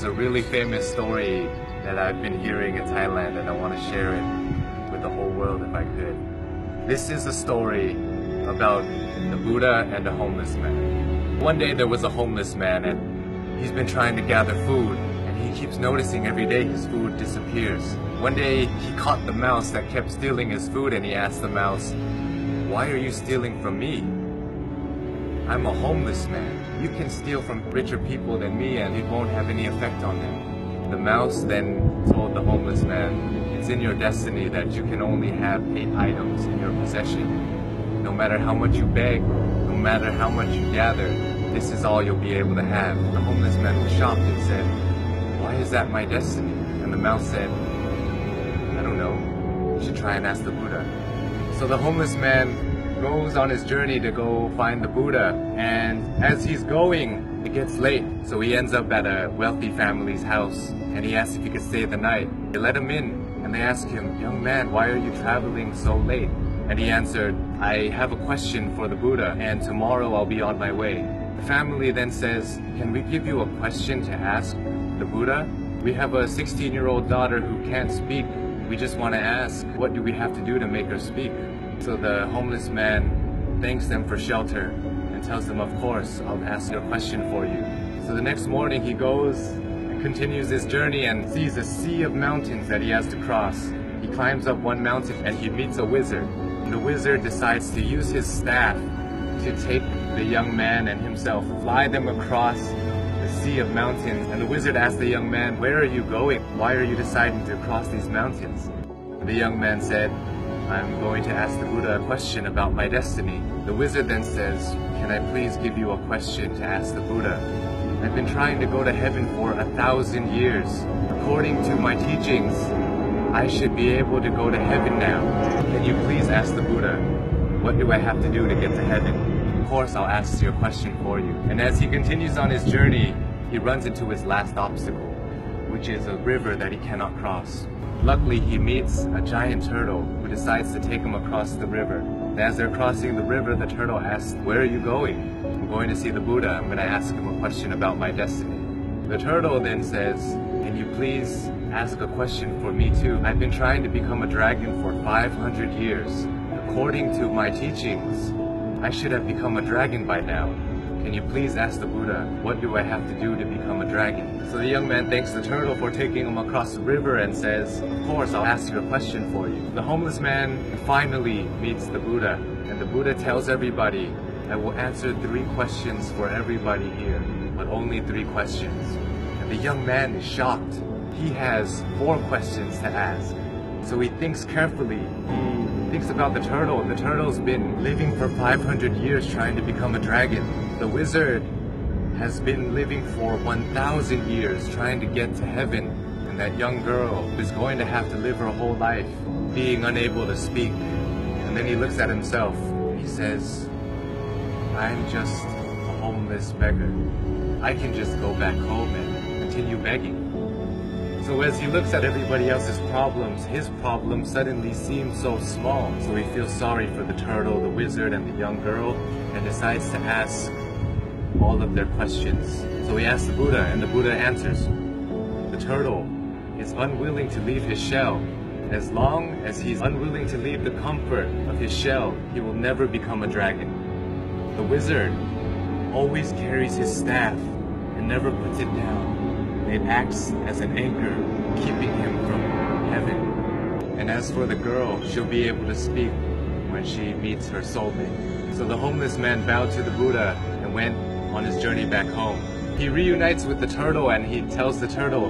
a really famous story that I've been hearing in Thailand, and I want to share it with the whole world if I could. This is a story about the Buddha and a homeless man. One day there was a homeless man, and he's been trying to gather food, and he keeps noticing every day his food disappears. One day he caught the mouse that kept stealing his food, and he asked the mouse, "Why are you stealing from me? I'm a homeless man. You can steal from richer people than me and it won't have any effect on them." The mouse then told the homeless man, "It's in your destiny that you can only have 8 items in your possession. No matter how much you beg, no matter how much you gather, this is all you'll be able to have." The homeless man was shocked and said, "Why is that my destiny?" And the mouse said, "I don't know. You should try and ask the Buddha." So the homeless man goes on his journey to go find the Buddha, and as he's going, it gets late. So he ends up at a wealthy family's house, and he asks if he could stay the night. They let him in, and they ask him, "Young man, why are you traveling so late?" And he answered, "I have a question for the Buddha, and tomorrow I'll be on my way." The family then says, "Can we give you a question to ask the Buddha? We have a 16-year-old daughter who can't speak. We just want to ask, what do we have to do to make her speak?" So the homeless man thanks them for shelter and tells them, "Of course, I'll ask your question for you." So the next morning he goes and continues his journey and sees a sea of mountains that he has to cross. He climbs up one mountain and he meets a wizard. And the wizard decides to use his staff to take the young man and himself, fly them across the sea of mountains. And the wizard asks the young man, "Where are you going? Why are you deciding to cross these mountains?" The young man said, "I'm going to ask the Buddha a question about my destiny." The wizard then says, "Can I please give you a question to ask the Buddha? I've been trying to go to heaven for 1,000 years. According to my teachings, I should be able to go to heaven now. Can you please ask the Buddha, what do I have to do to get to heaven?" "Of course, I'll ask your question for you." And as he continues on his journey, he runs into his last obstacle, which is a river that he cannot cross. Luckily, he meets a giant turtle who decides to take him across the river. And as they're crossing the river, the turtle asks, "Where are you going?" "I'm going to see the Buddha. I'm going to ask him a question about my destiny." The turtle then says, "Can you please ask a question for me too? I've been trying to become a dragon for 500 years. According to my teachings, I should have become a dragon by now. Can you please ask the Buddha, what do I have to do to become a dragon?" So the young man thanks the turtle for taking him across the river and says, "Of course, I'll ask you a question for you." The homeless man finally meets the Buddha, and the Buddha tells everybody, "I will answer 3 questions for everybody here, but only 3 questions." And the young man is shocked. He has 4 questions to ask. So he thinks carefully. He thinks about the turtle. The turtle's been living for 500 years trying to become a dragon. The wizard has been living for 1,000 years trying to get to heaven. And that young girl is going to have to live her whole life being unable to speak. And then he looks at himself. He says, "I'm just a homeless beggar. I can just go back home and continue begging." So as he looks at everybody else's problems, his problem suddenly seems so small. So he feels sorry for the turtle, the wizard, and the young girl, and decides to ask all of their questions. So he asks the Buddha, and the Buddha answers. The turtle is unwilling to leave his shell. As long as he's unwilling to leave the comfort of his shell, he will never become a dragon. The wizard always carries his staff and never puts it down. It acts as an anchor, keeping him from heaven. And as for the girl, she'll be able to speak when she meets her soulmate. So the homeless man bowed to the Buddha and went on his journey back home. He reunites with the turtle and he tells the turtle,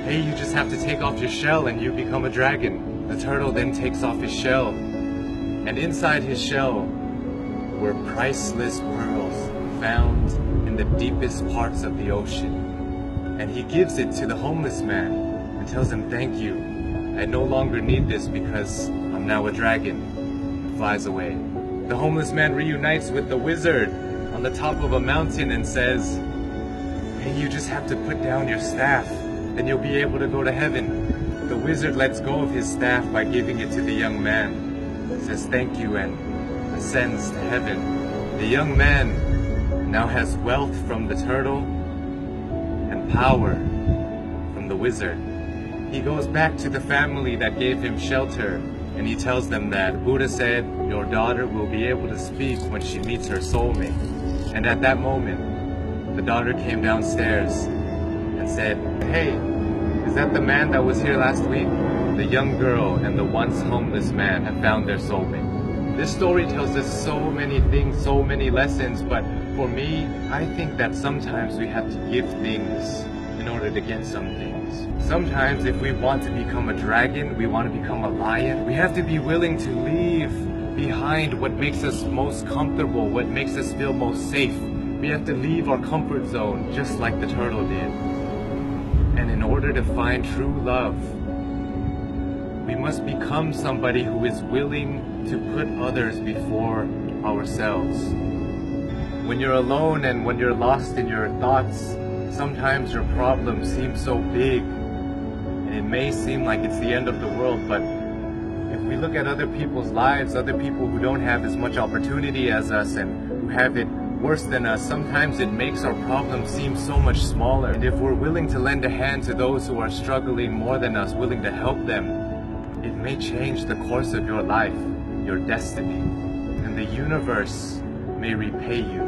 "Hey, you just have to take off your shell and you become a dragon." The turtle then takes off his shell, and inside his shell were priceless pearls found in the deepest parts of the ocean. And he gives it to the homeless man and tells him, "Thank you. I no longer need this because I'm now a dragon," and flies away. The homeless man reunites with the wizard on the top of a mountain and says, "Hey, you just have to put down your staff, then you'll be able to go to heaven." The wizard lets go of his staff by giving it to the young man, says thank you, and ascends to heaven. The young man now has wealth from the turtle and power the wizard. He goes back to the family that gave him shelter, and he tells them that Buddha said, your daughter will be able to speak when she meets her soulmate. And at that moment, the daughter came downstairs and said, hey, is that the man that was here last week? The young girl and the once homeless man have found their soulmate. This story tells us so many things, so many lessons, but for me, I think that sometimes we have to give things in order to get some things. Sometimes if we want to become a dragon, we want to become a lion, we have to be willing to leave behind what makes us most comfortable, what makes us feel most safe. We have to leave our comfort zone just like the turtle did. And in order to find true love, we must become somebody who is willing to put others before ourselves. When you're alone and when you're lost in your thoughts, sometimes your problem seems so big and it may seem like it's the end of the world, but if we look at other people's lives, other people who don't have as much opportunity as us and who have it worse than us, sometimes it makes our problem seem so much smaller. And if we're willing to lend a hand to those who are struggling more than us, willing to help them, it may change the course of your life, your destiny, and the universe may repay you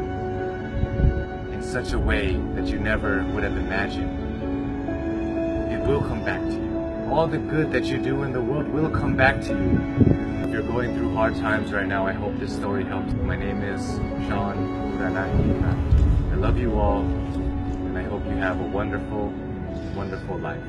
in such a way that you never would have imagined. It will come back to you. All the good that you do in the world will come back to you. If you're going through hard times right now, I hope this story helps. My name is Sean. I love you all, and I hope you have a wonderful, wonderful life.